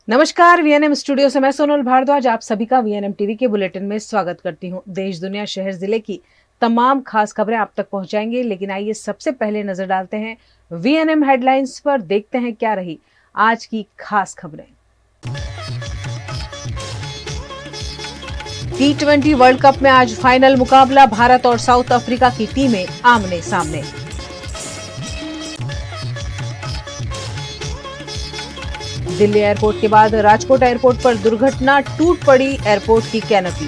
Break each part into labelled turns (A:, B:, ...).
A: नमस्कार, VNM studio से मैं सोनल भारद्वाज आप सभी का वीएनएम टीवी के बुलेटिन में स्वागत करती हूं। देश दुनिया शहर जिले की तमाम खास खबरें आप तक पहुंचाएंगे, लेकिन आइए सबसे पहले नजर डालते हैं वीएनएम हेडलाइंस पर। देखते हैं क्या रही आज की खास खबरें। T20 वर्ल्ड कप में आज फाइनल मुकाबला, भारत और साउथ अफ्रीका की टीमें आमने सामने। दिल्ली एयरपोर्ट के बाद राजकोट एयरपोर्ट पर दुर्घटना, टूट पड़ी एयरपोर्ट की कैनोपी।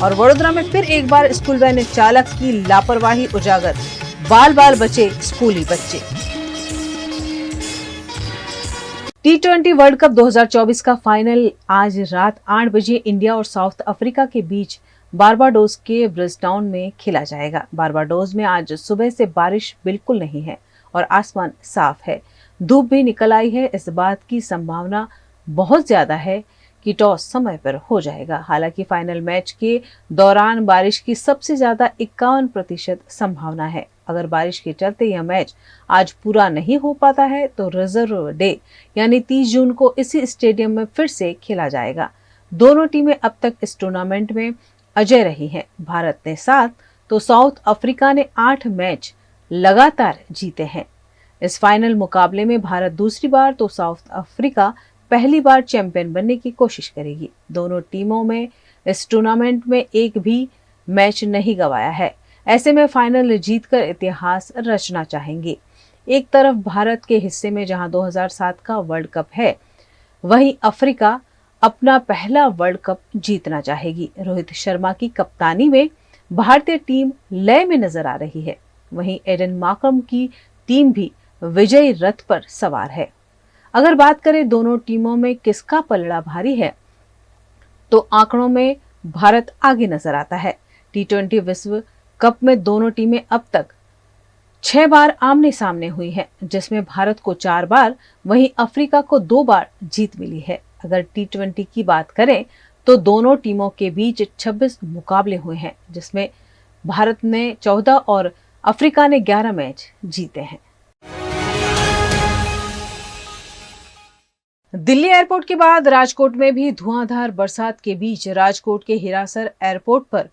A: और वडोदरा में फिर एक बार स्कूल वैन चालक की लापरवाही उजागर, बाल बाल बचे स्कूली बच्चे। T20 वर्ल्ड कप 2024 का फाइनल आज रात 8 बजे इंडिया और साउथ अफ्रीका के बीच बारबाडोस के ब्रिजटाउन में खेला जाएगा। बारबाडोस में आज सुबह से बारिश बिल्कुल नहीं है और आसमान साफ है, धूप भी निकल आई है। इस बात की संभावना बहुत ज्यादा है कि टॉस समय पर हो जाएगा। हालांकि फाइनल मैच के दौरान बारिश की सबसे ज्यादा 51% संभावना है। अगर बारिश के चलते यह मैच आज पूरा नहीं हो पाता है तो रिजर्व डे यानी 30 जून को इसी स्टेडियम में फिर से खेला जाएगा। दोनों टीमें अब तक इस टूर्नामेंट में अजय रही हैं। भारत ने 7 तो साउथ अफ्रीका ने 8 मैच लगातार जीते हैं। इस फाइनल मुकाबले में भारत दूसरी बार तो साउथ अफ्रीका पहली बार चैंपियन बनने की कोशिश करेगी। दोनों टीमों में इस टूर्नामेंट में एक भी मैच नहीं गंवाया है। ऐसे में फाइनल जीतकर इतिहास रचना चाहेंगे। एक तरफ भारत के हिस्से में जहां 2007 का वर्ल्ड कप है, वहीं अफ्रीका अपना पहला वर्ल्ड कप जीतना चाहेगी। रोहित शर्मा की कप्तानी में भारतीय टीम लय में नजर आ रही है। वहीं एडन मार्करम की टीम भी विजयी रथ पर सवार है। अगर बात करें दोनों टीमों में किसका पलड़ा भारी है, तो आंकड़ों में भारत आगे नजर आता है। T20 विश्व कप में दोनों टीमें अब तक 6 बार आमने सामने हुई हैं, जिसमें भारत को 4 बार, वहीं अफ्रीका को 2 बार जीत मिली है। अगर T20 की बात करें तो दोनों टीमों के बीच 26 मुकाबले हुए हैं, जिसमें भारत ने 14 और अफ्रीका ने 11 मैच जीते हैं। दिल्ली एयरपोर्ट के बाद राजकोट में भी धुआंधार बरसात के बीच राजकोट के हिरासर एयरपोर्ट पर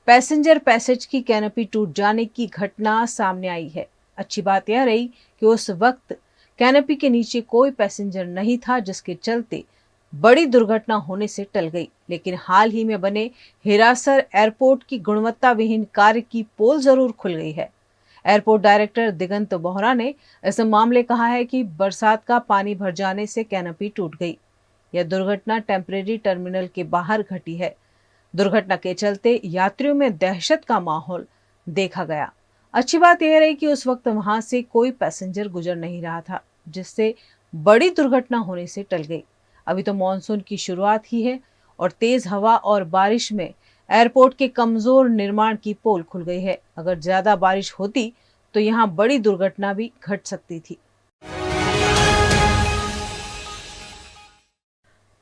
A: पैसेंजर पैसेज की कैनोपी टूट जाने की घटना सामने आई है। अच्छी बात यह रही कि उस वक्त कैनोपी के नीचे कोई पैसेंजर नहीं था, जिसके चलते बड़ी दुर्घटना होने से टल गई। लेकिन हाल ही में बने हिरासर एयरपोर्ट की गुणवत्ता विहीन कार्य की पोल जरूर खुल गई है। एयरपोर्ट डायरेक्टर दिगंत बोहरा ने इस मामले कहा है कि बरसात का पानी भर जाने से कैनोपी टूट गई। यह दुर्घटना टेम्परेरी टर्मिनल के बाहर घटी है। दुर्घटना के चलते यात्रियों में दहशत का माहौल देखा गया। अच्छी बात यह रही कि उस वक्त वहां से कोई पैसेंजर गुजर नहीं रहा था, जिससे बड़ी दुर्घटना होने से टल गई। अभी तो मॉनसून की शुरुआत ही है और तेज हवा और बारिश में एयरपोर्ट के कमजोर निर्माण की पोल खुल गई है। अगर ज्यादा बारिश होती तो यहाँ बड़ी दुर्घटना भी घट सकती थी।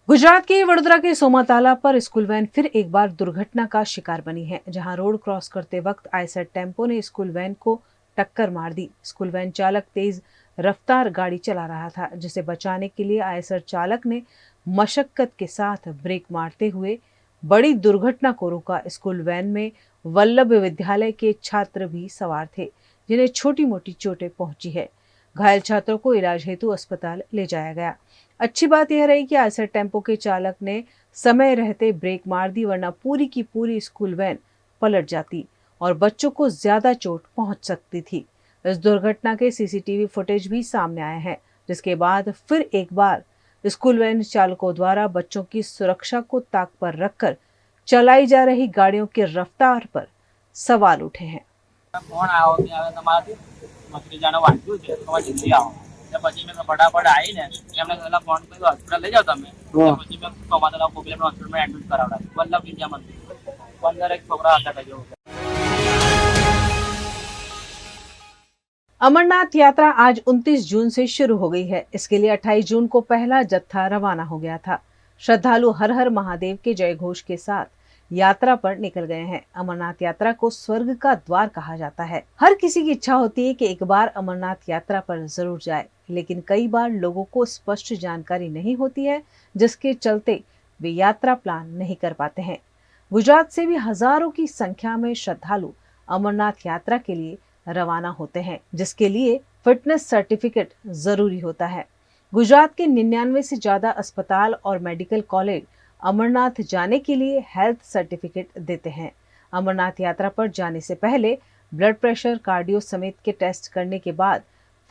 A: गुजरात के वडोदरा के सोमाताला पर स्कूल वैन फिर एक बार दुर्घटना का शिकार बनी है, जहां रोड क्रॉस करते वक्त आयसर टेम्पो ने स्कूल वैन को टक्कर मार दी। स्कूल वैन चालक तेज रफ्तार गाड़ी चला रहा था, जिसे बचाने के लिए आयसर चालक ने मशक्कत के साथ ब्रेक मारते हुए बड़ी दुर्घटना को रोका। स्कूल वैन में वल्लभ विद्यालय के छात्र भी सवार थे, जिन्हें छोटी मोटी चोटें पहुंची है। घायल छात्रों को इलाज हेतु अस्पताल ले जाया गया। अच्छी बात यह रही कि आयसर टेम्पो के चालक ने समय रहते ब्रेक मार दी, वरना पूरी की पूरी स्कूल वैन पलट जाती और बच्चों को ज्यादा चोट पहुंच सकती थी। इस दुर्घटना के सीसीटीवी फुटेज भी सामने आए हैं, जिसके बाद फिर एक बार स्कूल वैन चालकों द्वारा बच्चों की सुरक्षा को ताक पर रखकर चलाई जा रही गाड़ियों की रफ्तार पर सवाल उठे हैं।
B: પછી મેં ફટાફટ આવીને એમને પહેલા ફોન કર્યો હોસ્પિટલ લઈ જાઓ તમે પછી મેં સોમાતલા પોપ્યુલર હોસ્પિટલમાં એડમિટ કરાવડા વલ્લભ વિદ્યા મંદિર 15 એક છોકરા હતા કે જેવું।
A: अमरनाथ यात्रा आज 29 जून से शुरू हो गई है। इसके लिए 28 जून को पहला जत्था रवाना हो गया था। श्रद्धालु हर हर महादेव के जय घोष के साथ यात्रा पर निकल गए हैं। अमरनाथ यात्रा को स्वर्ग का द्वार कहा जाता है। हर किसी की इच्छा होती है कि एक बार अमरनाथ यात्रा पर जरूर जाए, लेकिन कई बार लोगों को स्पष्ट जानकारी नहीं होती है, जिसके चलते वे यात्रा प्लान नहीं कर पाते हैं। गुजरात से भी हजारों की संख्या में श्रद्धालु अमरनाथ यात्रा के लिए रवाना होते हैं, जिसके लिए फिटनेस सर्टिफिकेट जरूरी होता है। गुजरात के 99 से ज्यादा अस्पताल और मेडिकल कॉलेज अमरनाथ जाने के लिए हेल्थ सर्टिफिकेट देते हैं। अमरनाथ यात्रा पर जाने से पहले ब्लड प्रेशर, कार्डियो समेत के टेस्ट करने के बाद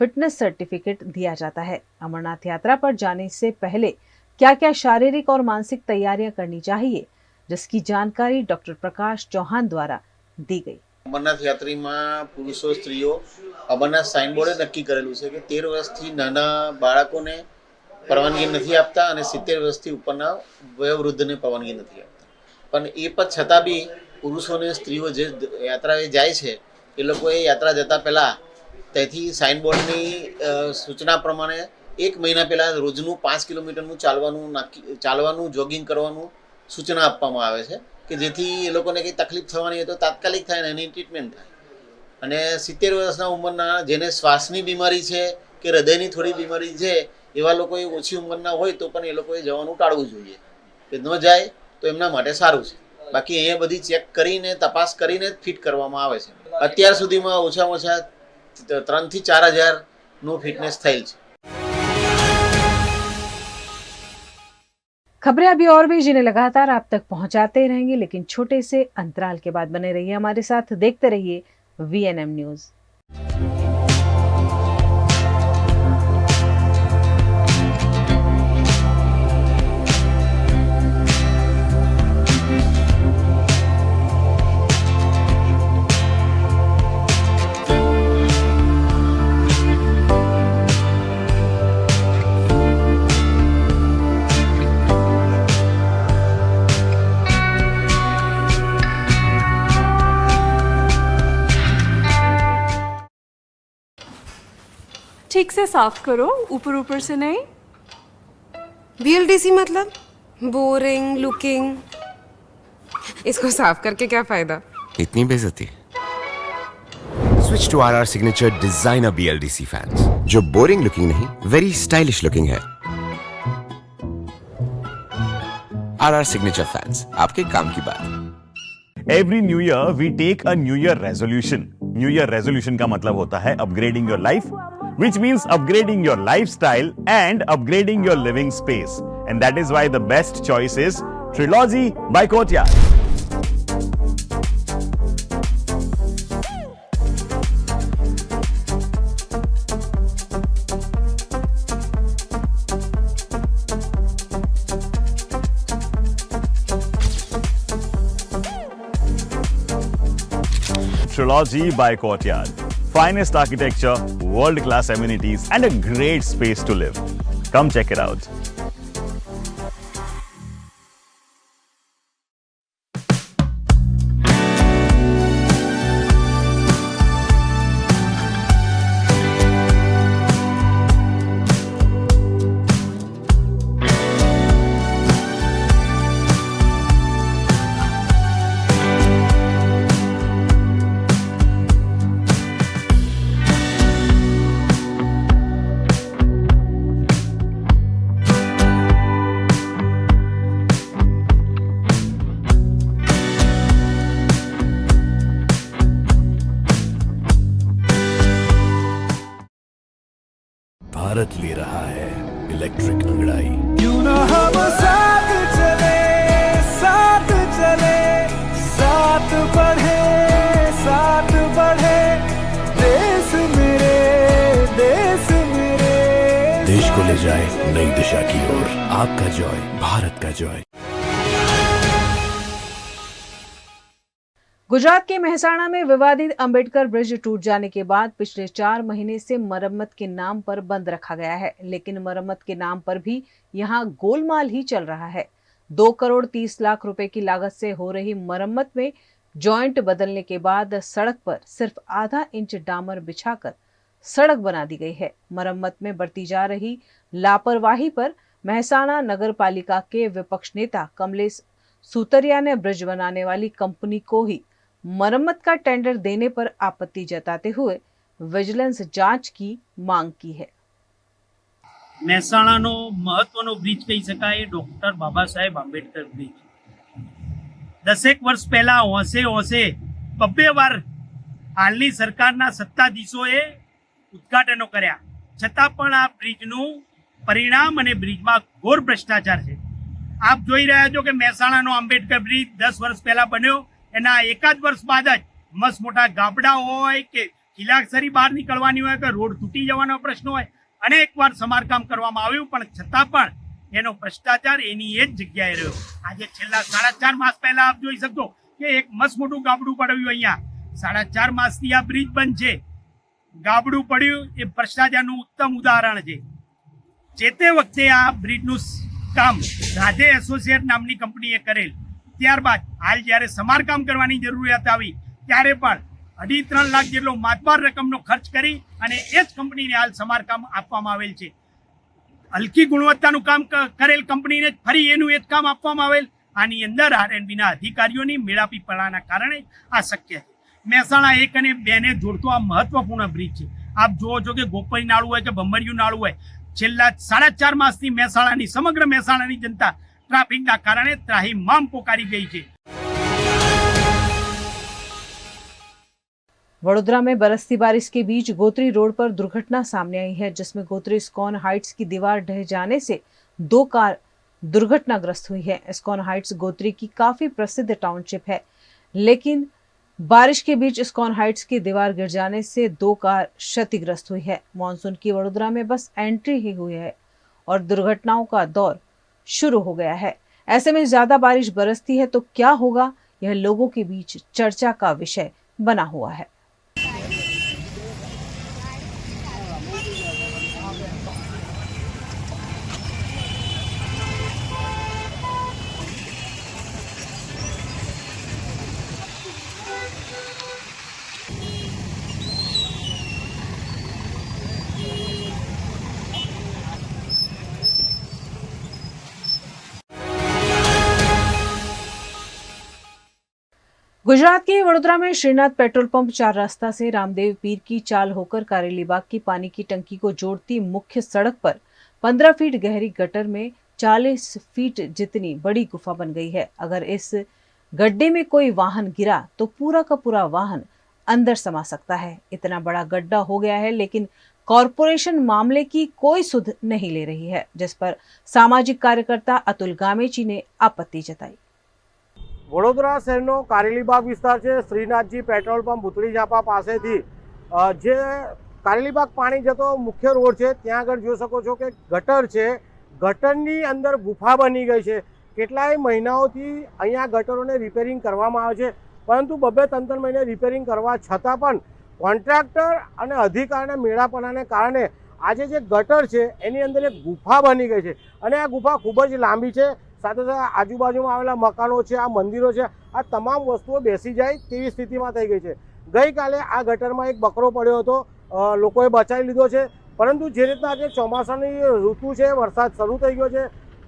A: फिटनेस सर्टिफिकेट दिया जाता है। अमरनाथ यात्रा पर जाने से पहले क्या क्या शारीरिक और मानसिक तैयारियां करनी चाहिए, जिसकी जानकारी डॉक्टर प्रकाश चौहान द्वारा दी गई।
C: અમરનાથ યાત્રીમાં પુરુષો સ્ત્રીઓ અમરનાથ સાઇન બોર્ડે નક્કી કરેલું છે કે 13 વર્ષથી નાના બાળકોને પરવાનગી નથી આપતા અને 70 વર્ષથી ઉપરના વયોવૃદ્ધને પરવાનગી નથી આપતા. પણ એ પણ છતાં બી પુરુષોને સ્ત્રીઓ જે યાત્રાએ જાય છે એ લોકોએ યાત્રા જતા પહેલાં ત્યાંથી સાઇન બોર્ડની સૂચના પ્રમાણે 1 મહિના પહેલાં રોજનું 5 કિલોમીટરનું ચાલવાનું જોગિંગ કરવાનું સૂચના આપવામાં આવે છે કે જેથી એ લોકોને કંઈ તકલીફ થવાની હોય તો તાત્કાલિક થાય ને એની ટ્રીટમેન્ટ થાય. અને 70 વર્ષના ઉંમરના જેને શ્વાસની બીમારી છે કે હૃદયની થોડી બીમારી છે એવા લોકોએ ઓછી ઉંમરના હોય તો પણ એ લોકોએ જવાનું ટાળવું જોઈએ. કે ન જાય તો એમના માટે સારું છે. બાકી અહીંયા બધી ચેક કરીને તપાસ કરીને જ ફિટ કરવામાં આવે છે. અત્યાર સુધીમાં ઓછામાં ઓછા 3 થી 4 હજારનું ફિટનેસ થયેલ છે.
A: खबरें अभी और भी जिन्हें लगातार आप तक पहुंचाते रहेंगे, लेकिन छोटे से अंतराल के बाद बने रहिए हमारे साथ, देखते रहिए VNM न्यूज।
D: ठीक से साफ करो, ऊपर ऊपर से नहीं।
E: VLDC मतलब बोरिंग लुकिंग, इसको साफ करके क्या फायदा?
F: इतनी बेइज्जती। Switch to RR signature designer BLDC fans, जो बोरिंग लुकिंग नहीं, वेरी स्टाइलिश लुकिंग है। RR सिग्नेचर फैंस, आपके काम की बात।
G: Every new year we take a new year resolution. New year resolution का मतलब होता है upgrading your life, which means upgrading your lifestyle and upgrading your living space. And that is why the best choice is Trilogy by Courtyard. Trilogy by Courtyard. Finest architecture, world-class amenities, and a great space to live. Come check it out.
H: Bharat ले रहा है electric अंगड़ाई।
I: क्यों ना हम साथ चले, साथ चले, साथ बढ़े, साथ बढ़े, देश मेरे, देश मेरे।
H: देश को ले जाए नई दिशा की ओर। आपका जॉय, भारत का जॉय।
A: गुजरात के मेहसाणा में विवादित अंबेडकर ब्रिज टूट जाने के बाद पिछले 4 महीने से मरम्मत के नाम पर बंद रखा गया है, लेकिन मरम्मत के नाम पर भी यहां गोलमाल ही चल रहा है। 2 करोड़ 30 लाख रुपए की लागत से हो रही मरम्मत में जॉइंट बदलने के बाद सड़क पर सिर्फ आधा इंच डामर बिछाकर सड़क बना दी गई है। मरम्मत में बरती जा रही लापरवाही पर मेहसाणा नगर पालिका के विपक्ष नेता कमलेश सूतरिया ने ब्रिज बनाने वाली कंपनी को ही मरम्मत का टेंडर देने पर आपत्ति जताते हुए विजिलेंस जांच की मांग की है।
J: મહેસાણાનો મહત્વનો બ્રિજ કહી શકાય ડૉક્ટર બાબા સાહેબ આંબેડકર બ્રિજ 10 વર્ષ પહેલા હોંશે બબ્બે વાર હાલની સરકારના સત્તાધીશોએ ઉદ્ઘાટનો કર્યા છતાં પણ આ બ્રિજનું પરિણામ અને બ્રિજમાં ઘોર ભ્રષ્ટાચાર છે। આપ જોઈ રહ્યા છો કે મહેસાણાનો આંબેડકર બ્રિજ 10 વર્ષ પહેલા બન્યો એના એકાદ વર્ષ બાદ જ મસ્ત મોટા ગાબડા હોય કે ખીલાક્ષરી બહાર નીકળવાની હોય કે રોડ તૂટી જવાનો પ્રશ્ન હોય अनेक बार समारकाम करवामां आव्युं पण छतां पण एनो भ्रष्टाचार एनी ए ज जग्याए रह्यो। आजे छेल्ला 4.5 मास पहला आप जोई शको के एक मस्त मोटुं गाबडुं पड्युं अहींया 4.5 मासथी आ ब्रिज बंध छे गाबडुं पड्युं ए भ्रष्टाचारनुं उत्तम उदाहरण छे। जे ते वखते आ ब्रिजनुं काम राधे एसोसिएट नामनी कंपनीए करेल त्यारबाद हाल ज्यारे समारकाम करवानी जरूरियात आवी त्यारे पण 2.5-3 लाख જેટલો માતબાર રકમનો ખર્ચ કરી અને એ જ કંપનીને હાલ સમારકામ આપવામાં આવેલ છે। હલકી ગુણવત્તાનું કામ કરેલ કંપનીને ફરી એનું એ જ કામ આપવામાં આવેલ। આની અંદર આરએનબીના અધિકારીઓની મેળાપીપણાના કારણે આ શક્ય છે। મહેસાણા 1 અને 2 ને જોડતો આ મહત્વપૂર્ણ બ્રિજ છે। આપ જુઓ છો કે ગોપરી નાળું હોય કે ભમરિયું નાળું હોય છેલ્લા 4.5 માસથી મહેસાણાની સમગ્ર મહેસાણાની જનતા ટ્રાફિકના કારણે ત્રાહિમામ પોકારી ગઈ છે।
A: वडोदरा में बरसती बारिश के बीच गोत्री रोड पर दुर्घटना सामने आई है, जिसमें गोत्री इस्कॉन हाइट्स की दीवार ढह जाने से 2 कार दुर्घटनाग्रस्त हुई है। इस्कॉन हाइट्स गोत्री की काफी प्रसिद्ध टाउनशिप है, लेकिन बारिश के बीच इस्कॉन हाइट्स की दीवार गिर जाने से 2 कार क्षतिग्रस्त हुई है। मानसून की वडोदरा में बस एंट्री ही हुई है और दुर्घटनाओं का दौर शुरू हो गया है। ऐसे में ज्यादा बारिश बरसती है तो क्या होगा, यह लोगों के बीच चर्चा का विषय बना हुआ है। गुजरात के वडोदरा में श्रीनाथ पेट्रोल पंप 4 रास्ता से रामदेव पीर की चाल होकर कारेली बाग की पानी की टंकी को जोड़ती मुख्य सड़क पर 15 फीट गहरी गटर में 40 फीट जितनी बड़ी गुफा बन गई है। अगर इस गड्ढे में कोई वाहन गिरा तो पूरा का पूरा वाहन अंदर समा सकता है। इतना बड़ा गड्ढा हो गया है, लेकिन कॉरपोरेशन मामले की कोई सुध नहीं ले रही है, जिस पर सामाजिक कार्यकर्ता अतुल गामेची ने आपत्ति जताई।
K: वडोदरा शहरનો કારેલીબાગ વિસ્તાર છે। શ્રીનાથજી પેટ્રોલ પંપ ભૂતળી ઝાપા પાસેથી જે કારેલીબાગ પાણી જતો મુખ્ય રોડ છે ત્યાં આગળ જોઈ શકો છો કે ગટર છે। ગટરની અંદર ગુફા બની ગઈ છે। કેટલાય મહિનાઓથી અહીંયા ગટરોને રિપેરિંગ કરવામાં આવે છે, પરંતુ 2-3 મહિને રિપેરિંગ કરવા છતાં પણ કોન્ટ્રાક્ટર અને અધિકારીના મેળાપણાને કારણે આજે જે ગટર છે એની અંદર એક ગુફા બની ગઈ છે અને આ ગુફા ખૂબ જ લાંબી છે। સાથે સાથે આજુબાજુમાં આવેલા મકાનો છે, આ મંદિરો છે, આ તમામ વસ્તુઓ બેસી જાય તેવી સ્થિતિમાં થઈ ગઈ છે। ગઈકાલે આ ગટરમાં એક બકરો પડ્યો હતો, લોકોએ બચાવી લીધો છે, પરંતુ જે રીતના આજે ચોમાસાની ઋતુ છે, વરસાદ શરૂ થઈ ગયો છે,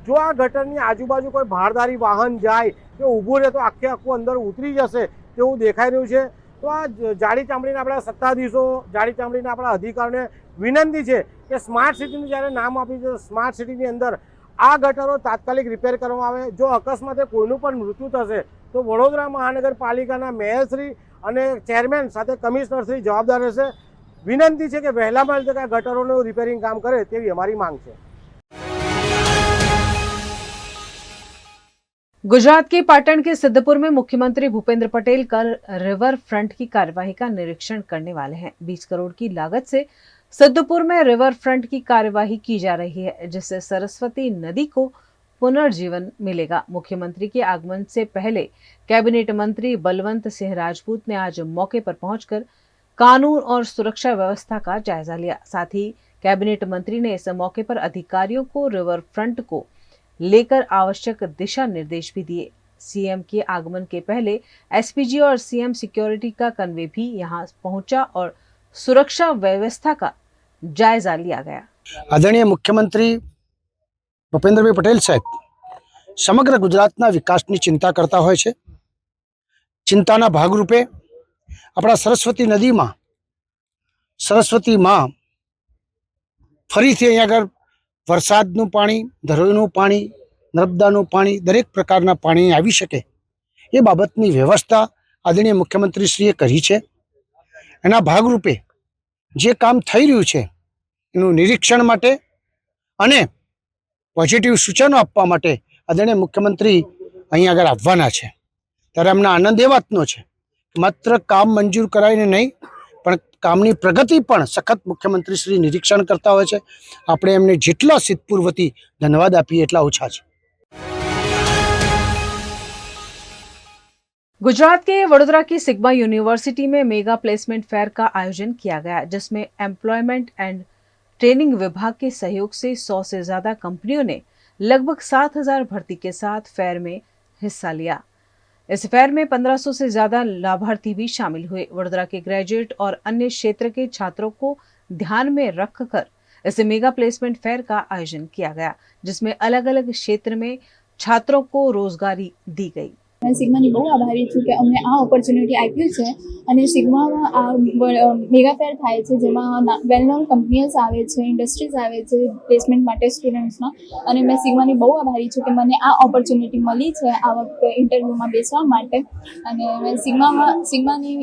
K: જો આ ગટરની આજુબાજુ કોઈ ભારદારી વાહન જાય કે ઊભું રહે તો આખું અંદર ઉતરી જશે તેવું દેખાઈ રહ્યું છે। તો આ જાડી ચામડીના આપણા સત્તાધીશો, જાડી ચામડીના આપણા અધિકારીઓને વિનંતી છે કે સ્માર્ટ સિટીનું જ્યારે નામ આપ્યું છે, સ્માર્ટ સિટીની અંદર આ ગટરો તાત્કાલિક રિપેર કરવામાં આવે। જો અકસ્માતે કોઈનું પણ મૃત્યુ થશે તો વડોદરા મહાનગરપાલિકાના મેયરશ્રી અને ચેરમેન સાથે કમિશનરશ્રી જવાબદાર રહેશે। વિનંતી છે કે વહેલામાં વહેલી તકે આ ગટરોનું રિપેરિંગ કામ કરે તેવી અમારી માંગ છે।
A: गुजरात के पाटन के सिद्धपुर में मुख्यमंत्री भूपेंद्र पटेल कल रिवर फ्रंट की कार्यवाही का निरीक्षण करने वाले हैं। 20 करोड़ की लागत से सिद्धपुर में रिवर फ्रंट की कार्यवाही की जा रही है, जिससे सरस्वती नदी को पुनर्जीवन मिलेगा। मुख्यमंत्री के आगमन से पहले कैबिनेट मंत्री बलवंत सिंह राजपूत ने आज मौके पर पहुंचकर कानून और सुरक्षा व्यवस्था का जायजा लिया। साथ ही कैबिनेट मंत्री ने इस मौके पर अधिकारियों को रिवर फ्रंट को लेकर आवश्यक दिशा निर्देश भी दिए। सीएम के आगमन के पहले एसपीजी और सीएम सिक्योरिटी का कन्वे भी यहां पहुंचा और सुरक्षा व्यवस्था का जायजा लिया गया।
L: आदरणीय मुख्यमंत्री भूपेंद्र भाई पटेल साहब સમગ્ર ગુજરાતના વિકાસની ચિંતા કરતા હોય છે. ચિંતાના ભાગરૂપે આપણા સરસ્વતી નદીમાં સરસ્વતી માં ફરીથી અહીંયા આગળ વરસાદનું પાણી, ધરોઈનું પાણી, નર્મદાનું પાણી, દરેક પ્રકારના પાણી આવી શકે એ બાબતની વ્યવસ્થા આદરણીય મુખ્યમંત્રીશ્રીએ કરી છે. એના ભાગરૂપે જે કામ થઈ રહ્યું છે એનું નિરીક્ષણ માટે અને પોઝિટિવ સૂચનો આપવા માટે આદરણીય મુખ્યમંત્રી અહીં આગળ આવવાના છે. ત્યારે અમને આનંદ એ વાતનો છે કે માત્ર કામ મંજૂર કરાવીને નહીં પણ કામની પ્રગતિ પણ સખત મુખ્યમંત્રીશ્રી નિરીક્ષણ કરતા હોય છે. આપણે એમને જેટલા સિદ્ધપૂર્વથી ધન્યવાદ આપીએ એટલા ઓછા છે.
A: गुजरात के वडोदरा की सिग्मा यूनिवर्सिटी में मेगा प्लेसमेंट फेयर का आयोजन किया गया, जिसमें एम्प्लॉयमेंट एंड ट्रेनिंग विभाग के सहयोग से 100 से ज्यादा कंपनियों ने लगभग 7,000 भर्ती के साथ फेयर में हिस्सा लिया. इस फेयर में 1,500 से ज्यादा लाभार्थी भी शामिल हुए. वडोदरा के ग्रेजुएट और अन्य क्षेत्र के छात्रों को ध्यान में रखकर इस मेगा प्लेसमेंट फेयर का आयोजन किया गया, जिसमें अलग अलग क्षेत्र में छात्रों को रोजगारी दी गई.
M: मैं सिग्माની બહુ આભારી છું કે અમને આ ઓપોર્ચ્યુનિટી આપી છે અને સિગ્મામાં આ મેગા ફેર થાય છે જેમાં વેલ નોન કંપનીઝ આવે છે, ઇન્ડસ્ટ્રીઝ આવે છે પ્લેસમેન્ટ માટે સ્ટુડન્ટ્સના. અને મેં સિગ્માની બહુ આભારી છું કે મને આ ઓપોર્ચ્યુનિટી મળી છે આ વખતે ઇન્ટરવ્યૂમાં બેસવા માટે. અને મેં સિગ્માની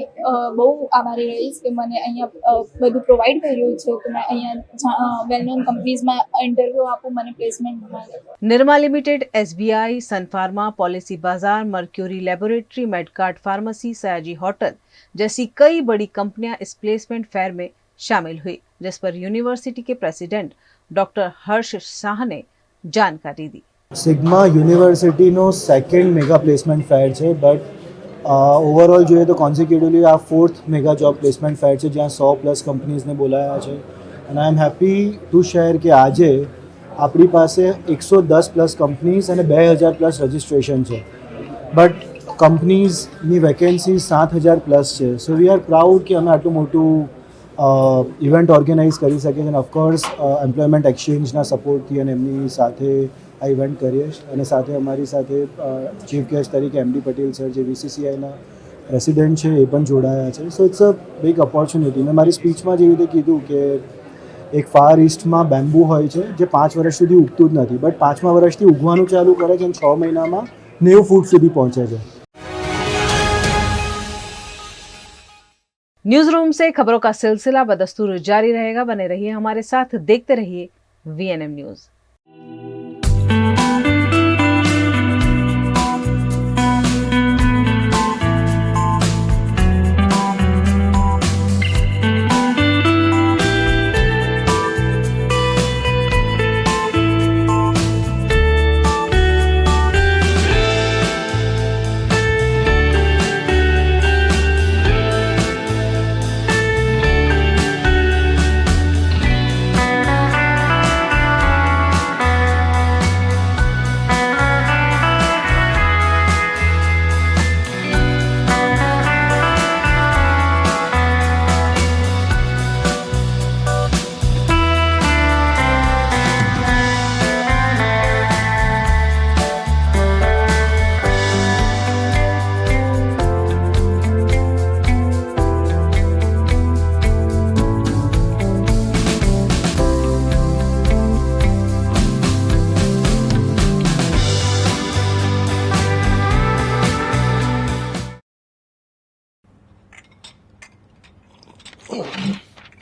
M: બહુ આભારી રહીશ કે મને અહીંયા બધું પ્રોવાઈડ કર્યું છે કે મેં અહીંયા વેલ નોન કંપનીઝમાં ઇન્ટરવ્યૂ આપું, મને પ્લેસમેન્ટ મળે.
A: Nirma limited, SBI, Sun Pharma, Policy Bazaar, Mercury Laboratory, Medkart Pharmacy, Sayaji Hotel जैसी कई बड़ी कंपनियां इस प्लेसमेंट फेयर में शामिल हुई, जिस पर यूनिवर्सिटी के प्रेसिडेंट डॉक्टर हर्ष शाह ने जानकारी दी.
N: સિગ્મા યુનિવર્સિટીનો સેકન્ડ મેગા પ્લેસમેન્ટ ફેર છે, બટ ઓવરઓલ જોઈએ તો કોન્સિક્યુટિવલી આ 4th મેગા જોબ પ્લેસમેન્ટ ફેર છે જ્યાં 100+ કંપનીઝને બોલાયા છે. અને આઈ એમ હેપી ટુ શેર કે આજે આપણી પાસે 110+ કંપનીઝ અને 2,000+ રજિસ્ટ્રેશન છે, બટ કંપનીઝની વેકેન્સી 7,000+ છે. સો વી આર પ્રાઉડ કે અમે આટલું મોટું ઇવેન્ટ ઓર્ગેનાઇઝ કરી શકીએ છીએ. અને ઓફકોર્સ એમ્પ્લોયમેન્ટ એક્સચેન્જના સપોર્ટથી અને એમની સાથે આ ઇવેન્ટ કરીએ છીએ. અને સાથે અમારી સાથે ચીફ ગેસ્ટ તરીકે MD પટેલ સર જે VCCIના પ્રેસિડેન્ટ છે એ પણ જોડાયા છે. So it's a big opportunity. મેં મારી સ્પીચમાં જેવી રીતે કીધું કે એક ફાર ઇસ્ટમાં બેમ્બુ હોય છે જે 5 વર્ષ સુધી ઉગતું જ નથી, બટ 5મા વર્ષથી ઉગવાનું ચાલુ કરે છે અને 6 મહિનામાં 90 ફૂટ સુધી પહોંચે છે.
A: न्यूज रूम से खबरों का सिलसिला बदस्तूर जारी रहेगा. बने रहिए हमारे साथ, देखते रहिए VNM न्यूज.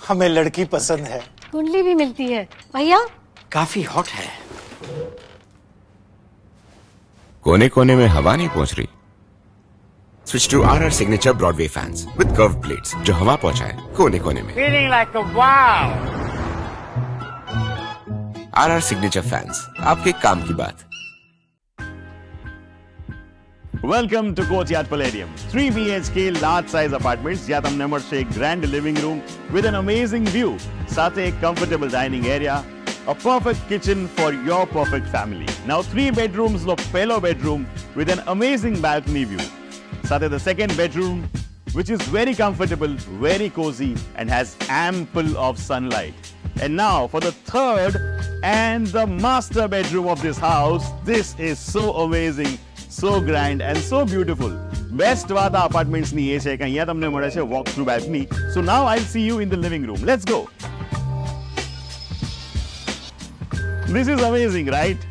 O: हमें लड़की पसंद है.
P: कुंडली भी मिलती है भैया.
O: काफी हॉट है.
F: कोने कोने में हवा नहीं पहुंच रही. Switch to RR signature broadway fans with curve plates जो हवा पहुंचाए कोने कोने में.
O: Feeling like a wow.
F: RR signature fans, आपके काम की बात.
G: Welcome to courtyard Palladium. 3 BHK large size apartments જ્યાં તમને મળશે એક grand living room with an amazing view, સાથે એક comfortable dining area, a perfect kitchen for your perfect family. Now 3 bedrooms નો પહેલો bedroom with an amazing balcony view, સાથે the second bedroom which is very comfortable, very cozy and has ample of sunlight. And now for the third and the master bedroom of this house. This is so amazing, so grand and so beautiful. Best વાત આ apartments ની એ છે કે અહીંયા તમને મળે છે walk through balcony. So now I'll see you in the living room. Let's go. This is amazing, right?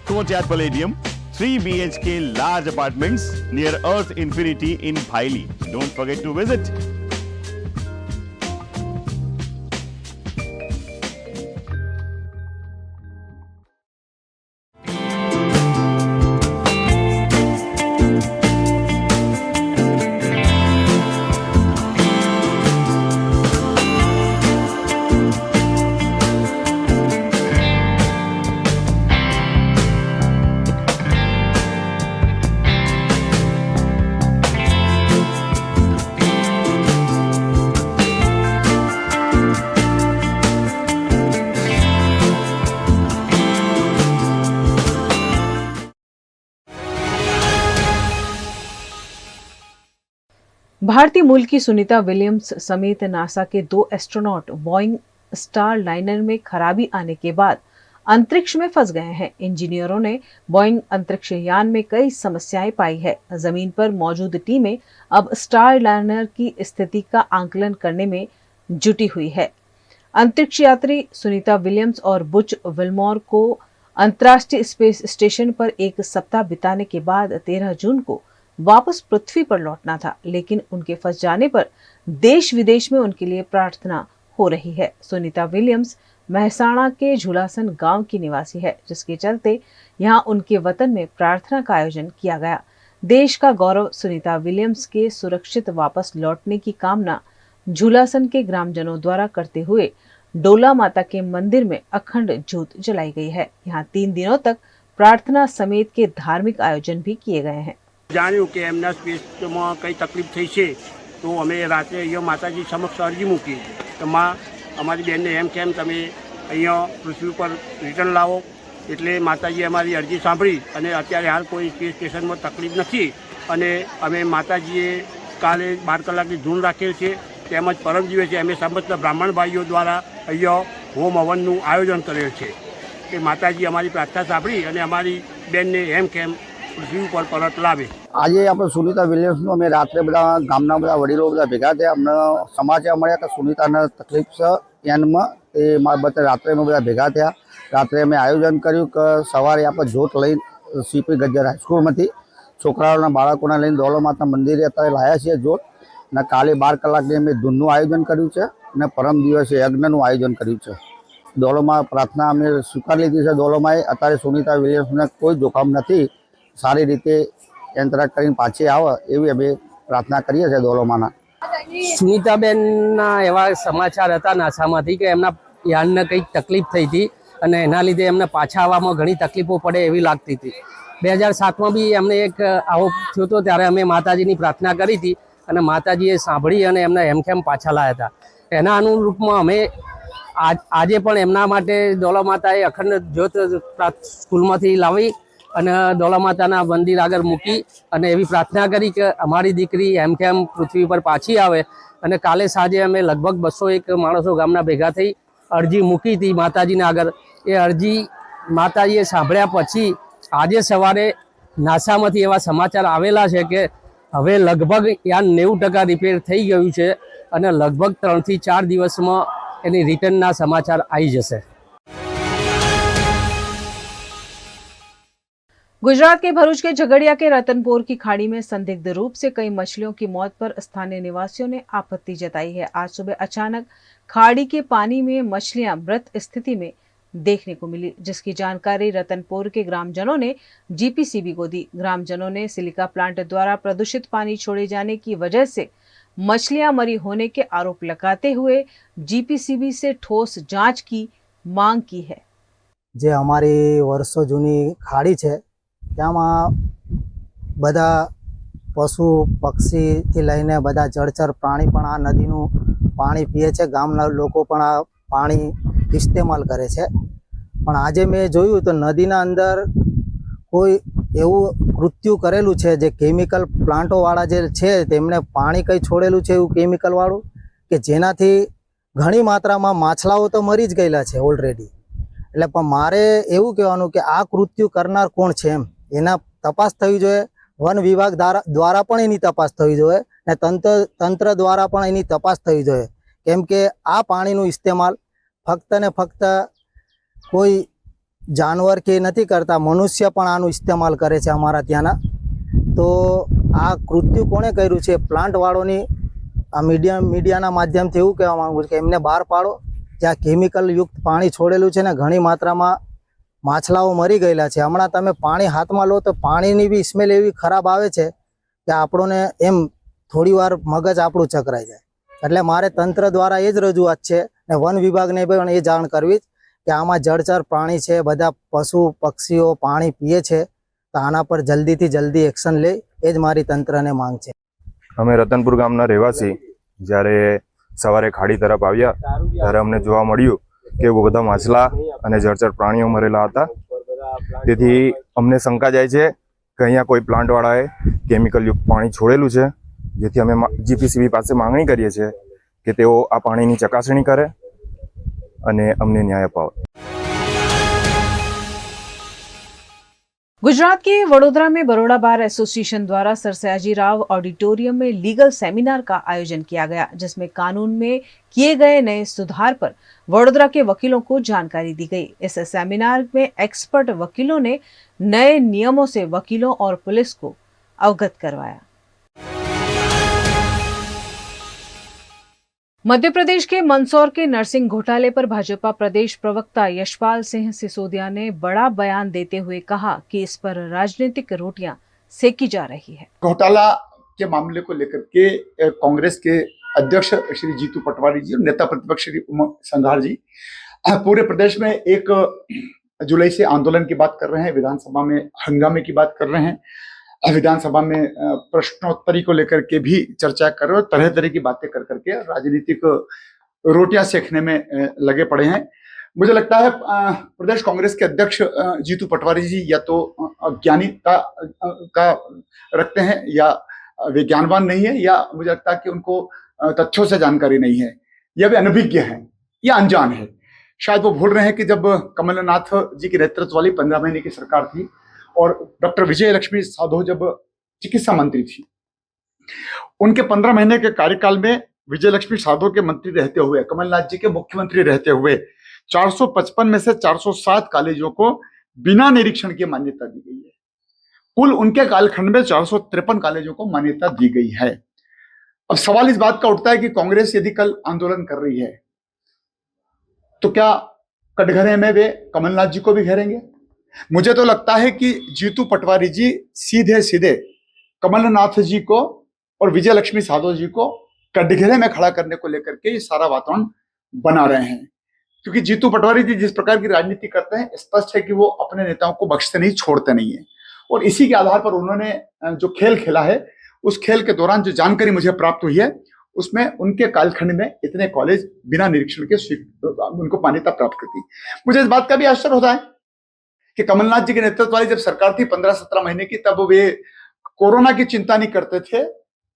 G: Courtyard Palladium, 3 BHK large apartments near Earth Infinity in Bhaili. Don't forget to visit.
A: भारतीय मूल की Sunita Williams समेत NASA के 2 astronaut Boeing star liner में खराबी आने के बाद अंतरिक्ष में फंस गए हैं। इंजीनियरों ने बोइंग अंतरिक्ष यान में कई समस्याएं पाई है। जमीन पर मौजूद टीमें अब स्टार लाइनर की स्थिति का आंकलन करने में जुटी हुई है। अंतरिक्ष यात्री सुनीता विलियम्स और बुच विल्मोर को अंतर्राष्ट्रीय स्पेस स्टेशन पर 1 सप्ताह बिताने के बाद 13 जून को वापस पृथ्वी पर लौटना था, लेकिन उनके फंस जाने पर देश विदेश में उनके लिए प्रार्थना हो रही है। सुनीता विलियम्स महसाणा के झूलासन गांव की निवासी है, जिसके चलते यहां उनके वतन में प्रार्थना का आयोजन किया गया। देश का गौरव सुनीता विलियम्स के सुरक्षित वापस लौटने की कामना झूलासन के ग्रामजनों द्वारा करते हुए डोला माता के मंदिर में अखंड ज्योत जलाई गई है। यहाँ 3 दिनों तक प्रार्थना समेत के धार्मिक आयोजन भी किए गए हैं।
Q: જાણ્યું કે એમના સ્પેસમાં કંઈ તકલીફ થઈ છે તો અમે રાત્રે અહીંયા માતાજી સમક્ષ અરજી મૂકી કે માં અમારી બેનને એમ કેમ તમે અહીંયા પૃથ્વી પર રિટર્ન લાવો, એટલે માતાજીએ અમારી અરજી સાંભળી અને અત્યારે હાલ કોઈ સ્પેસ સ્ટેશનમાં તકલીફ નથી અને અમે માતાજીએ કાલે 12 કલાકની ધૂન રાખેલ છે, તેમજ પરમ દિવસે અમે સમસ્ત બ્રાહ્મણ ભાઈઓ દ્વારા અહીંયા હોમ હવનનું આયોજન કરેલ છે કે માતાજી અમારી પ્રાર્થના સાંભળી અને અમારી બેનને એમ કેમ પૃથ્વી ઉપર પરત લાવે।
R: આજે આપણે સુનિતા વિલિયમ્સનું અમે રાત્રે બધા ગામના બધા વડીલો બધા ભેગા થયા, અમને સમાચાર મળ્યા કે સુનિતાને તકલીફ છે એનમાં, એ બધા રાત્રે અમે બધા ભેગા થયા। રાત્રે અમે આયોજન કર્યું કે સવારે આપણે જોત લઈ સીપી ગજ્જર હાઈસ્કૂલમાંથી છોકરાઓના બાળકોને લઈને દોલમાતા મંદિરે અત્યારે લાવ્યા છીએ જોત, અને કાલે 12 કલાકની અમે ધૂનનું આયોજન કર્યું છે અને પરમ દિવસે યજ્ઞનું આયોજન કર્યું છે। દોલોમાં પ્રાર્થના અમે સ્વીકાર લીધી છે। દોલોમાએ અત્યારે સુનિતા વિલિયમ્સને કોઈ જોખમ નથી, સારી રીતે યંત્ર કરીને પાછી આવે એવી અમે પ્રાર્થના કરીએ છીએ દોલોમાના।
S: સુનિતાબેનના એવા સમાચાર હતા નાસામાંથી કે એમના યાનને કંઈક તકલીફ થઈ હતી અને એના લીધે એમને પાછા આવવામાં ઘણી તકલીફો પડે એવી લાગતી હતી। 2007માં બી એમને એક આવો થયો હતો, ત્યારે અમે માતાજીની પ્રાર્થના કરી હતી અને માતાજીએ સાંભળી અને એમને હેમખેમ પાછા લાવ્યા હતા। એના અનુરૂપમાં અમે આજે પણ એમના માટે દોલા માતાએ અખંડ જ્યોત સ્કૂલમાંથી લાવી અને દોલા માતાના મંદિર આગળ મૂકી અને એવી પ્રાર્થના કરી કે અમારી દીકરી હેમખેમ પૃથ્વી પર પાછી આવે। અને કાલે સાંજે અમે લગભગ 201 માણસો ગામના ભેગા થઈ અરજી મૂકી હતી માતાજીના આગળ। એ અરજી માતાજીએ સાંભળ્યા પછી આજે સવારે નાસામાંથી એવા સમાચાર આવેલા છે કે હવે લગભગ યાન 90% રિપેર થઈ ગયું છે અને લગભગ 3 થી 4 દિવસમાં એની રિટર્નના સમાચાર આવી જશે।
A: गुजरात के भरूच के झगड़िया के रतनपुर की खाड़ी में संदिग्ध रूप से कई मछलियों की मौत पर स्थानीय निवासियों ने आपत्ति जताई है। आज सुबह अचानक खाड़ी के पानी में मछलियां मृत स्थिति में देखने को मिली, जिसकी जानकारी रतनपुर के ग्रामजनों ने जीपीसीबी को दी। ग्रामजनों ने सिलिका प्लांट द्वारा प्रदूषित पानी छोड़े जाने की वजह से मछलियां मरी होने के आरोप लगाते हुए जीपीसीबी से ठोस जांच की मांग की है।
T: जे हमारी वर्षों जूनी खाड़ी है त्यामां बधा पशु पक्षी लईने बधा जळचर प्राणी पण आ नदीनुं पाणी पीए छे। गामना लोको पण आ पाणी इस्तेमाल करे छे, पण आजे मैं जोयुं तो नदीना अंदर कोई एवुं कृत्य करेलुं छे जे केमिकल प्लांटो वाळा जे छे तेमणे पाणी कई छोड़ेलुं छे एवुं केमिकल वाळुं के जेनाथी घणी मात्रामां माछलाओ तो मरी ज गयेला छे ऑलरेडी। એટલે પણ મારે એવું કહેવાનું કે આ કૃત્યુ કરનાર કોણ છે એમ એના તપાસ થવી જોઈએ. વન વિભાગ દ્વારા પણ એની તપાસ થવી જોઈએ ને તંત્ર દ્વારા પણ એની તપાસ થવી જોઈએ. કેમ કે આ પાણીનું ઇસ્તેમાલ ફક્ત ને ફક્ત કોઈ જાનવર કે નથી કરતા, મનુષ્ય પણ આનું ઇસ્તેમાલ કરે છે અમારા ત્યાંના. તો આ કૃત્યુ કોણે કર્યું છે? પ્લાન્ટવાળોની આ મીડિયાના માધ્યમથી એવું કહેવા માંગુ છું કે એમને બહાર પાડો. જ્યાં કેમિકલ યુક્ત પાણી છોડેલું છે ને ઘણી માત્રામાં માછલાઓ મરી ગયેલા છે. હમણાં તમે પાણી હાથમાં લો તો પાણીની બી સ્મેલ એવી ખરાબ આવે છે કે આપણને એમ થોડી વાર મગજ આપણું ચકરાઈ જાય. એટલે મારે તંત્ર દ્વારા એ જ રજૂઆત છે ને વન વિભાગને પણ એ જાણ કરવી કે આમાં જળચર પ્રાણી છે, બધા પશુ પક્ષીઓ પાણી પીએ છે, તો આના પર જલ્દીથી જલ્દી એક્શન લે એ જ મારી તંત્રને માંગ છે.
U: અમે રતનપુર ગામના રહેવાસી જ્યારે સવારે ખાડી તરફ આવ્યા ત્યારે અમને જોવા મળ્યું કે બધા માછલા અને જળચર પ્રાણીઓ મરેલા હતા. તેથી અમને શંકા જાય છે કે અહીંયા કોઈ પ્લાન્ટવાળાએ કેમિકલ યુક્ત પાણી છોડેલું છે, જેથી અમે જીપીસીબી પાસે માંગણી કરીએ છીએ કે તેઓ આ પાણીની ચકાસણી કરે અને અમને ન્યાય અપાવે.
A: गुजरात के वडोदरा में बड़ौदा बार एसोसिएशन द्वारा सर सयाजी राव ऑडिटोरियम में लीगल सेमिनार का आयोजन किया गया, जिसमें कानून में किए गए नए सुधार पर वडोदरा के वकीलों को जानकारी दी गई। इस सेमिनार में एक्सपर्ट वकीलों ने नए नियमों से वकीलों और पुलिस को अवगत करवाया। मध्य प्रदेश के मंदसौर के नर्सिंग घोटाले पर भाजपा प्रदेश प्रवक्ता यशपाल सिंह सिसोदिया ने बड़ा बयान देते हुए कहा कि इस पर राजनीतिक रोटियां सेकी जा रही है।
V: घोटाला के मामले को लेकर के कांग्रेस के अध्यक्ष श्री जीतू पटवारी जी और नेता प्रतिपक्ष श्री उमा संघार जी पूरे प्रदेश में 1 जुलाई से आंदोलन की बात कर रहे हैं, विधानसभा में हंगामे की बात कर रहे हैं, विधानसभा में प्रश्नोत्तरी को लेकर के भी चर्चा कर रहे हैं, तरह तरह की बातें कर करके राजनीतिक रोटियां सेकने में लगे पड़े हैं। मुझे लगता है प्रदेश कांग्रेस के अध्यक्ष जीतू पटवारी जी या तो अज्ञानिता का रखते हैं या वे ज्ञानवान नहीं है, या मुझे लगता है कि उनको तथ्यों से जानकारी नहीं है, या वे अनभिज्ञ हैं या अनजान है। शायद वो भूल रहे हैं कि जब कमलनाथ जी के नेतृत्व वाली 15 महीने की सरकार थी और डॉक्टर विजय लक्ष्मी साधो जब चिकित्सा मंत्री थी, उनके 15 महीने के कार्यकाल में विजय लक्ष्मी साधो के मंत्री रहते हुए, कमलनाथ जी के मुख्यमंत्री रहते हुए 455 में से 407 कॉलेजों को बिना निरीक्षण के मान्यता दी गई है। कुल उनके कालखंड में 453 कॉलेजों को मान्यता दी गई है। अब सवाल इस बात का उठता है कि कांग्रेस यदि कल आंदोलन कर रही है तो क्या कटघरे में वे कमलनाथ जी को भी घेरेंगे? मुझे तो लगता है कि जीतू पटवारी जी सीधे सीधे कमलनाथ जी को और विजय लक्ष्मी साधो जी को कटघरे में खड़ा करने को लेकर के ये सारा वातावरण बना रहे हैं, क्योंकि जीतू पटवारी जी जिस प्रकार की राजनीति करते हैं, स्पष्ट है कि वो अपने नेताओं को बख्शते नहीं, छोड़ते नहीं है। और इसी के आधार पर उन्होंने जो खेल खेला है, उस खेल के दौरान जो जानकारी मुझे प्राप्त हुई है, उसमें उनके कालखंड में इतने कॉलेज बिना निरीक्षण के उनको मान्यता प्राप्त करती। मुझे इस बात का भी आश्चर्य होता है कि कमलनाथ जी के नेतृत्व वाली जब सरकार थी 15-17 महीने की, तब वे कोरोना की चिंता नहीं करते थे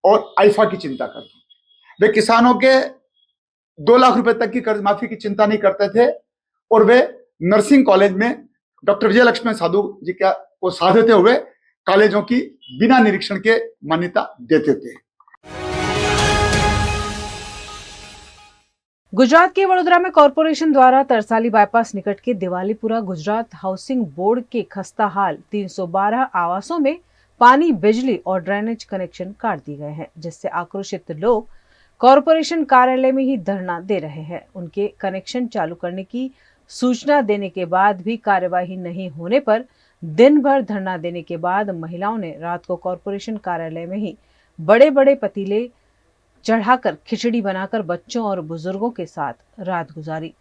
V: और आईफा की चिंता करते थे। वे किसानों के 2 लाख रुपए तक की कर्ज माफी की चिंता नहीं करते थे, और वे नर्सिंग कॉलेज में डॉक्टर विजय लक्ष्मी साधु जी को साथ देते हुए कॉलेजों की बिना निरीक्षण के मान्यता देते थे।
A: गुजरात के वडोदरा में कॉरपोरेशन द्वारा तरसाली बाईपास निकट के दिवालीपुरा गुजरात हाउसिंग बोर्ड के खस्ता हाल 312 आवासों में पानी, बिजली और ड्रेनेज कनेक्शन काट दिए गए हैं, जिससे आक्रोशित लोग कॉरपोरेशन कार्यालय में ही धरना दे रहे हैं। उनके कनेक्शन चालू करने की सूचना देने के बाद भी कार्यवाही नहीं होने पर दिन भर धरना देने के बाद महिलाओं ने रात को कॉरपोरेशन कार्यालय में ही बड़े बड़े पतीले चढ़ाकर खिचड़ी बनाकर बच्चों और बुजुर्गों के साथ रात गुजारी।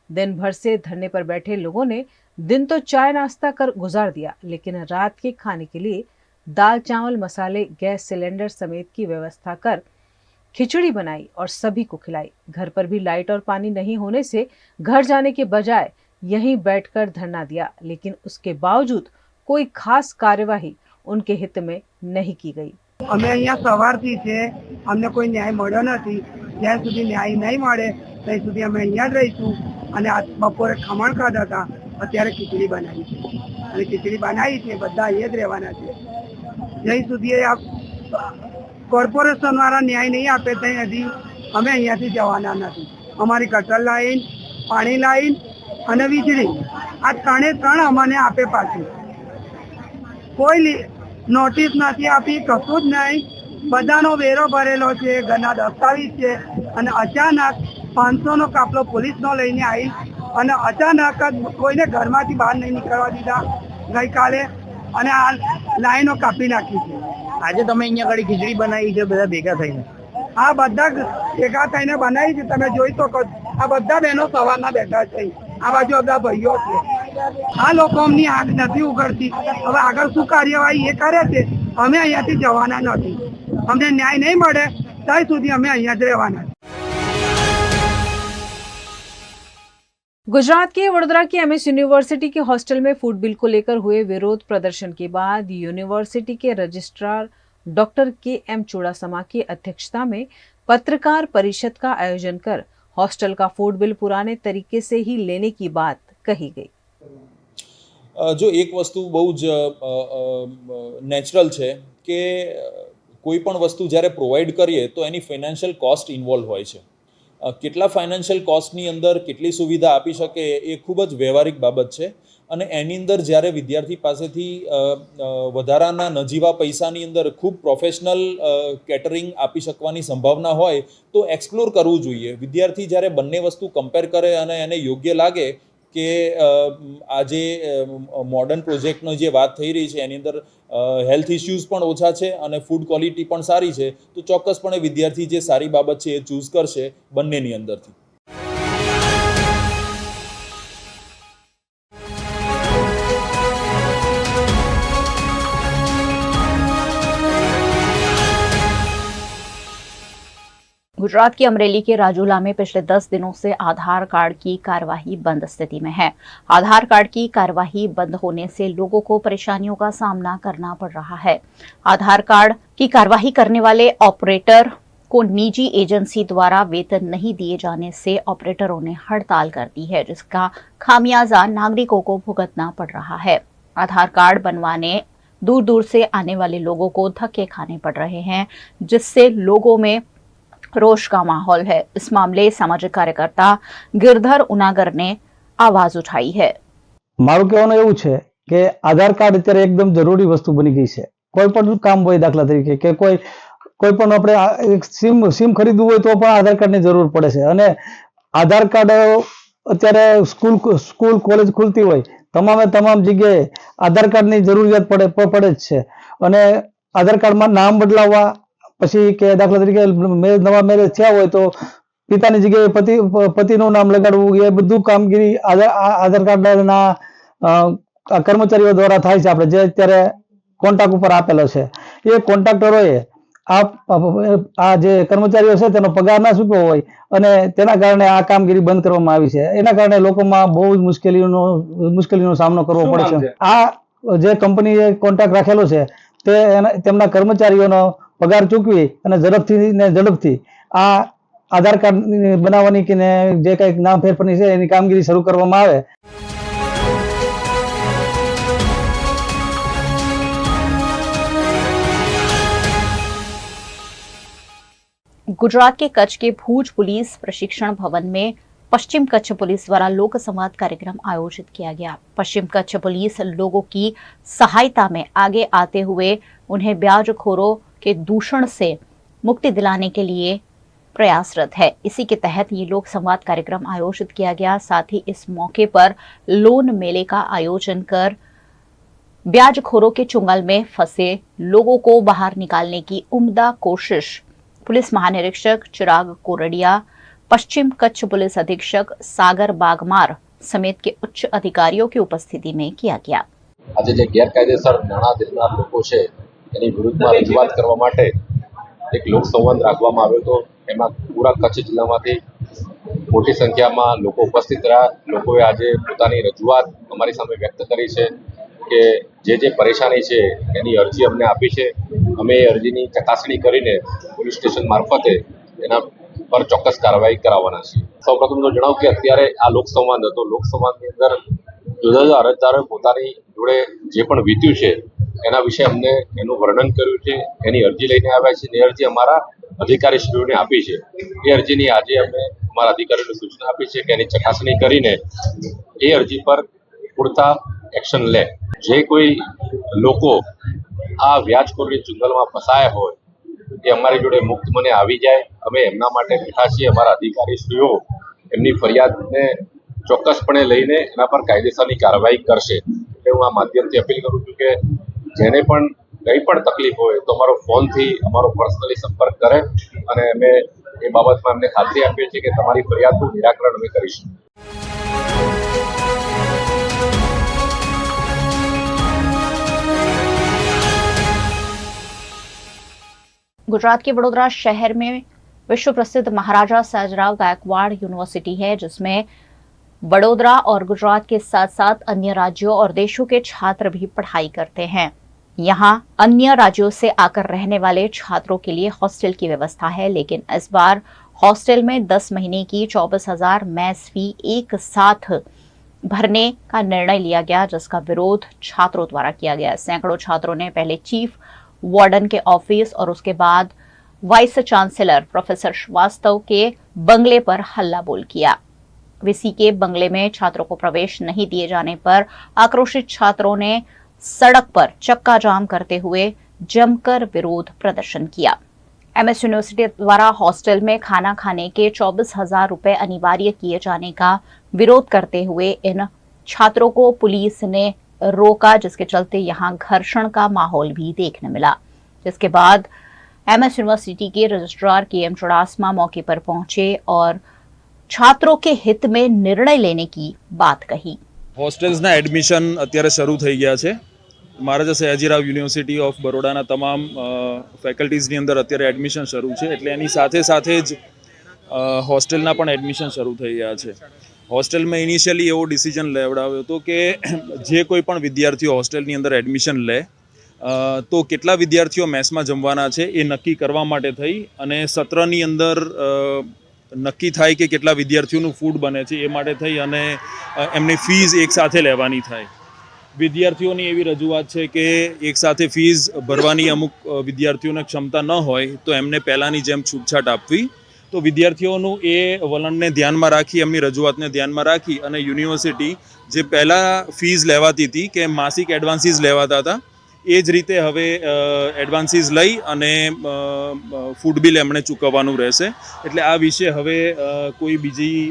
A: दिन भर से धरने पर बैठे लोगों ने दिन तो चाय नाश्ता कर गुजार दिया, लेकिन रात के खाने के लिए दाल चावल मसाले गैस सिलेंडर समेत की व्यवस्था कर खिचड़ी बनाई और सभी को खिलाई। घर पर भी लाइट और पानी नहीं होने से घर जाने के बजाय यहीं बैठकर धरना दिया, लेकिन उसके बावजूद कोई खास कार्यवाही उनके हित में नहीं की गई।
W: અમે અહીંયા સવારથી છે, અમને કોઈ ન્યાય મળ્યો નથી। જ્યાં સુધી ન્યાય નહીં મળે ત્યાં સુધી અમે અહીંયા જ રહીશું। અને આ બપોરે ખમણ ખાધા હતા, અત્યારે ખીચડી બનાવી છે અને ખીચડી બનાવી છે બધા અહીંયા જ રહેવાના છે. જ્યાં સુધી આ કોર્પોરેશન વાળા ન્યાય નહીં આપે ત્યાં હજી અમે અહીંયાથી જવાના નથી. અમારી ગટર લાઈન, પાણી લાઈન અને વીજળી આ ત્રણ અમને આપે પાછું. કોઈ નોટિસ નથી આપી, કશું જ નહીં. બધાનો વેરો ભરેલો છે, ઘરના દસ્તાવેજ છે અને અચાનક 500નો કાફલો પોલીસનો લઈને આવી અને અચાનક જ કોઈને ઘરમાંથી બહાર નહીં નીકળવા દીધા ગઈકાલે અને આ લાઈનો કાપી નાખી છે.
B: આજે તમે અહીંયા આગળ ખીચડી બનાવી છે બધા ભેગા થઈને?
W: આ બધા ભેગા થઈને બનાવી છે. તમે જોઈ શકો આ બધા બહેનો સવારના બેઠા છે. આ બાજુ બધા ભાઈઓ છે. આ લોકો અમની આંખ નથી ઉઘડતી. હવે આગળ શું કાર્યવાહી એ કરે છે. અમે અહીંયાથી જવાના નથી. અમને ન્યાય नहीं મળે ત્યાં સુધી અમે અહીંયા જ રહેવાના.
A: गुजरात के वडोदरा की एमएस यूनिवर्सिटी के हॉस्टल में फूड बिल को लेकर हुए विरोध प्रदर्शन के बाद यूनिवर्सिटी के रजिस्ट्रार डॉक्टर के.एम. चुड़ासमा की अध्यक्षता में पत्रकार परिषद का आयोजन कर हॉस्टल का फूड बिल पुराने तरीके से ही लेने की बात कही गई.
C: जो एक वस्तु बहु ज नेचरल है कि कोई पण वस्तु જ્યારે પ્રોવાઈડ કરીએ તો એની ફાઇનાન્શિયલ કોસ્ટ ઇન્વોલ્વ હોય છે. કેટલા ફાઇનાન્શિયલ કોસ્ટની અંદર કેટલી સુવિધા આપી શકે એ ખૂબ જ વ્યવહારિક બાબત છે અને એની અંદર જ્યારે વિદ્યાર્થી પાસેથી વધારાના નજીવા પૈસાની અંદર ખૂબ પ્રોફેશનલ કેટરિંગ આપી શકવાની સંભાવના હોય તો એક્સપ્લોર કરવું જોઈએ. વિદ્યાર્થી જ્યારે બંને વસ્તુ કમ્પેર કરે અને એને યોગ્ય લાગે કે આજે મોડર્ન પ્રોજેક્ટનો જે વાત થઈ રહી છે એની અંદર હેલ્થ ઇશ્યુઝ પણ ઓછા છે અને ફૂડ ક્વોલિટી પણ સારી છે તો ચોક્કસપણે વિદ્યાર્થી જે સારી બાબત છે એ ચૂઝ કરશે બંનેની અંદરથી.
D: गुजरात के अमरेली के राजूला में पिछले 10 दिनों से आधार कार्ड की कार्यवाही बंद स्थिति में है. आधार कार्ड की कार्यवाही बंद होने से लोगों को परेशानियों का सामना करना पड़ रहा है. आधार कार्ड की कार्यवाही करने वाले ऑपरेटर को निजी एजेंसी द्वारा वेतन नहीं दिए जाने से ऑपरेटरों ने हड़ताल कर दी है, जिसका खामियाजा नागरिकों को भुगतना पड़ रहा है. आधार कार्ड बनवाने दूर दूर से आने वाले लोगों को धक्के खाने पड़ रहे हैं, जिससे लोगों में रोष का माहौल है. इस मामले सामाजिक कार्यकर्ता गिरधर उनागर ने आवाज उठाई है.
X: મારું કહેવાનું એવું છે કે આધાર કાર્ડ અત્યારે એકદમ જરૂરી વસ્તુ બની ગઈ છે. કોઈ પણ કામ હોય, દાખલા તરીકે કે કોઈ પણ આપણે સિમ ખરીદવું હોય તો પણ આધાર કાર્ડની જરૂર પડે છે અને આધાર કાર્ડ અત્યારે સ્કૂલ કોલેજ ખુલતી હોય તમામ જગ્યાએ આધાર કાર્ડની જરૂરિયાત પડે જ છે અને આધાર કાર્ડમાં નામ બદલાવવા પછી કે દાખલા તરીકે નવા મેરેજ થયા હોય તો પિતાની જગ્યાએ પતિનું નામ લગાડવું એ બધું કામગીરી આધાર કાર્ડના કર્મચારીઓ દ્વારા થાય છે. આપણે જે અત્યારે કોન્ટ્રાક્ટ ઉપર આપેલો છે એ કોન્ટ્રાક્ટરોએ આ જે કર્મચારીઓ છે તેનો પગાર ના ચૂકવ્યો હોય અને તેના કારણે આ કામગીરી બંધ કરવામાં આવી છે. એના કારણે લોકોમાં બહુ જ મુશ્કેલીનો સામનો કરવો પડે છે. આ જે કંપનીએ કોન્ટ્રાક્ટ રાખેલો છે તે તેમના કર્મચારીઓનો પગાર ચૂકવી અને ઝડપથી આ આધાર કાર્ડ બનાવવાની કે જે કંઈક નામ ફેરફારની છે એની કામગીરી શરૂ કરવામાં આવે.
D: गुजरात के कच्छ के भूज पुलिस प्रशिक्षण भवन में पश्चिम कच्छ पुलिस द्वारा लोक संवाद कार्यक्रम आयोजित किया गया. पश्चिम कच्छ पुलिस लोगों की सहायता में आगे आते हुए उन्हें ब्याजखोरों के दूषण से मुक्ति दिलाने के लिए प्रयासरत है. इसी के तहत ये लोक संवाद कार्यक्रम आयोजित किया गया. साथ ही इस मौके पर लोन मेले का आयोजन कर ब्याजखोरों के चुंगल में फंसे लोगों को बाहर निकालने की उम्दा कोशिश पुलिस महानिरीक्षक चिराग कोरडिया, पश्चिम कच्छ पुलिस अधीक्षक सागर बागमार समेत के उच्च अधिकारियों की उपस्थिति में किया गया.
Y: આજે જે ગેરકાયદેસર નાણાં દેનાર લોકો છે એની વિરુદ્ધમાં રજૂઆત કરવા માટે એક લોકસંવાદ રાખવામાં આવ્યો હતો. એમાં પૂરા કચ્છ જિલ્લામાંથી મોટી સંખ્યામાં લોકો ઉપસ્થિત રહ્યા. લોકોએ આજે પોતાની રજૂઆત અમારી સામે વ્યક્ત કરી છે કે જે પરેશાની છે એની અરજી અમને આપી છે. અમે એ અરજીની ચકાસણી કરીને પોલીસ સ્ટેશન મારફતે એના પર ચોક્કસ કાર્યવાહી કરાવવાના છીએ. સૌપ્રથમ તો જણાવું કે અત્યારે આ લોકસંવાદ હતો. લોકસંવાદની અંદર જુદા જુદા અરજદારોએ પોતાની જોડે જે પણ વીત્યું છે એના વિશે અમને એનું વર્ણન કર્યું છે, એની અરજી લઈને આવ્યા છે. એ અરજી અમારા અધિકારીશ્રીઓને આપી છે. એ અરજીની આજે અમે અમારા અધિકારીઓને સૂચના આપી છે કે એની ચકાસણી કરીને એ અરજી પર પૂરતા એક્શન લે. જે કોઈ લોકો આ વ્યાજખોરી ચુંગલમાં ફસાયા હોય એ અમારી જોડે મુક્ત મને આવી જાય. અમે એમના માટે બેઠા છીએ. અમારા અધિકારીશ્રીઓ એમની ફરિયાદને ચોક્કસપણે લઈને એના પર કાયદેસરની કાર્યવાહી કરશે. એટલે હું આ માધ્યમથી અપીલ કરું છું કે જેને પણ કંઈ પણ તકલીફ હોય તો અમારો ફોનથી અમારો પર્સનલી સંપર્ક કરે અને અમે એ બાબતમાં અમને ખાતરી આપીએ છીએ કે તમારી ફરિયાદનું નિરાકરણ અમે કરીશું.
D: गुजरात के वडोदरा शहर में विश्व प्रसिद्ध महाराजा सयाजीराव गायकवाड़ यूनिवर्सिटी है, जिसमें वडोदरा और गुजरात के साथ साथ अन्य राज्यों और देशों के छात्र भी पढ़ाई करते हैं। यहाँ अन्य राज्यों से आकर रहने वाले छात्रों के लिए हॉस्टल की व्यवस्था है, लेकिन इस बार हॉस्टल में 10 महीने की 24,000 मेस फी एक साथ भरने का निर्णय लिया गया, जिसका विरोध छात्रों द्वारा किया गया। सैकड़ों छात्रों ने पहले चीफ वार्डन के ऑफिस और उसके बाद वाइस चांसलर प्रोफेसर श्रीवास्तव के बंगले पर हल्ला बोल किया। वीसी के बंगले में छात्रों को प्रवेश नहीं दिए जाने पर आक्रोशित छात्रों ने सड़क पर चक्का जाम करते हुए जमकर विरोध प्रदर्शन किया। एमएस यूनिवर्सिटी द्वारा हॉस्टल में खाना खाने के 24,000 रुपए अनिवार्य किए जाने का विरोध करते हुए इन छात्रों को पुलिस ने रोका, जिसके चलते यहां घर्षण का माहौल भी देखने मिला। जिसके बाद एमएस यूनिवर्सिटी के रजिस्ट्रार के एम चुड़ासमा मौके पर पहुंचे और छात्रों के हित में निर्णय लेने की बात कही।
C: હોસ્ટેલ્સના એડમિશન અત્યારે શરૂ થઈ ગયા છે. મહારાજા સયાજીરાવ યુનિવર્સિટી ઓફ બરોડાના તમામ ફેકલ્ટીઝની અંદર અત્યારે એડમિશન શરૂ છે, એટલે એની સાથે સાથે જ હોસ્ટેલના પણ એડમિશન શરૂ થઈ ગયા છે. હોસ્ટેલમાં ઇનિશિયલી એવો ડિસિઝન લેવડાવ્યો હતો કે જે કોઈ પણ વિદ્યાર્થીઓ હોસ્ટેલની અંદર એડમિશન લે તો કેટલા વિદ્યાર્થીઓ મેસમાં જમવાના છે એ નક્કી કરવા માટે થઈ અને સત્રની અંદર નક્કી થાય કે કેટલા વિદ્યાર્થીઓનું ફૂડ બને છે એ માટે થઈ અને એમની ફીઝ એકસાથે લેવાની થાય. વિદ્યાર્થીઓની એવી રજૂઆત છે કે એકસાથે ફીઝ ભરવાની અમુક વિદ્યાર્થીઓને ક્ષમતા ન હોય તો એમને પહેલાંની જેમ છૂટછાટ આપવી. તો વિદ્યાર્થીઓનું એ વલણને ધ્યાનમાં રાખી, એમની રજૂઆતને ધ્યાનમાં રાખી અને યુનિવર્સિટી જે પહેલાં ફીઝ લેવાતી હતી કે માસિક એડવાન્સીસ લેવાતા હતા એ જ રીતે હવે એડવાન્સીસ લઈ અને ફૂડ બિલ એમણે ચૂકવવાનું રહેશે. એટલે આ વિશે હવે કોઈ બીજી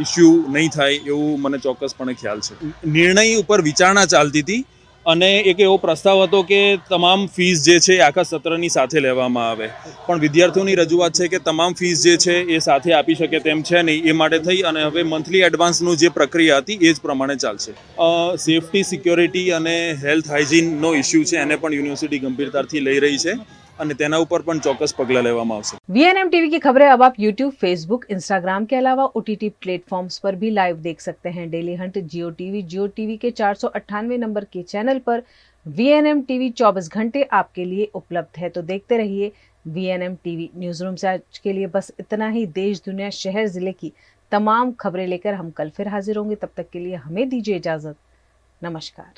C: ઇસ્યુ નહીં થાય એવું મને ચોક્કસપણે ખ્યાલ છે. નિર્ણય ઉપર વિચારણા ચાલતી હતી અને એક એવો પ્રસ્તાવ હતો કે તમામ ફીસ જે છે આખા સત્રની સાથે લેવામાં આવે, પણ વિદ્યાર્થીઓની રજૂઆત છે કે તમામ ફીસ જે છે એ સાથે આપી શકે તેમ છે નહીં, એ માટે થઈ અને હવે મંથલી એડવાન્સનું જે પ્રક્રિયા હતી એ જ પ્રમાણે ચાલશે. સેફટી, સિક્યોરિટી અને હેલ્થ હાઇજીનનો ઇસ્યુ છે એને પણ યુનિવર્સિટી गंभीरताથી લઈ રહી છે અને તેના ઉપર પણ ચોક્કસ પગલાં લેવામાં આવશે.
A: VNM टीवी की खबरें अब आप YouTube, Facebook, Instagram के अलावा OTT प्लेटफॉर्म्स पर भी लाइव देख सकते हैं। डेली हंट जियो टीवी के 498 नंबर के चैनल पर VNM टीवी 24 घंटे आपके लिए उपलब्ध है। तो देखते रहिए VNM टीवी। न्यूज रूम से आज के लिए बस इतना ही। देश, दुनिया, शहर, जिले की तमाम खबरें लेकर हम कल फिर हाजिर होंगे। तब तक के लिए हमें दीजिए इजाजत। नमस्कार।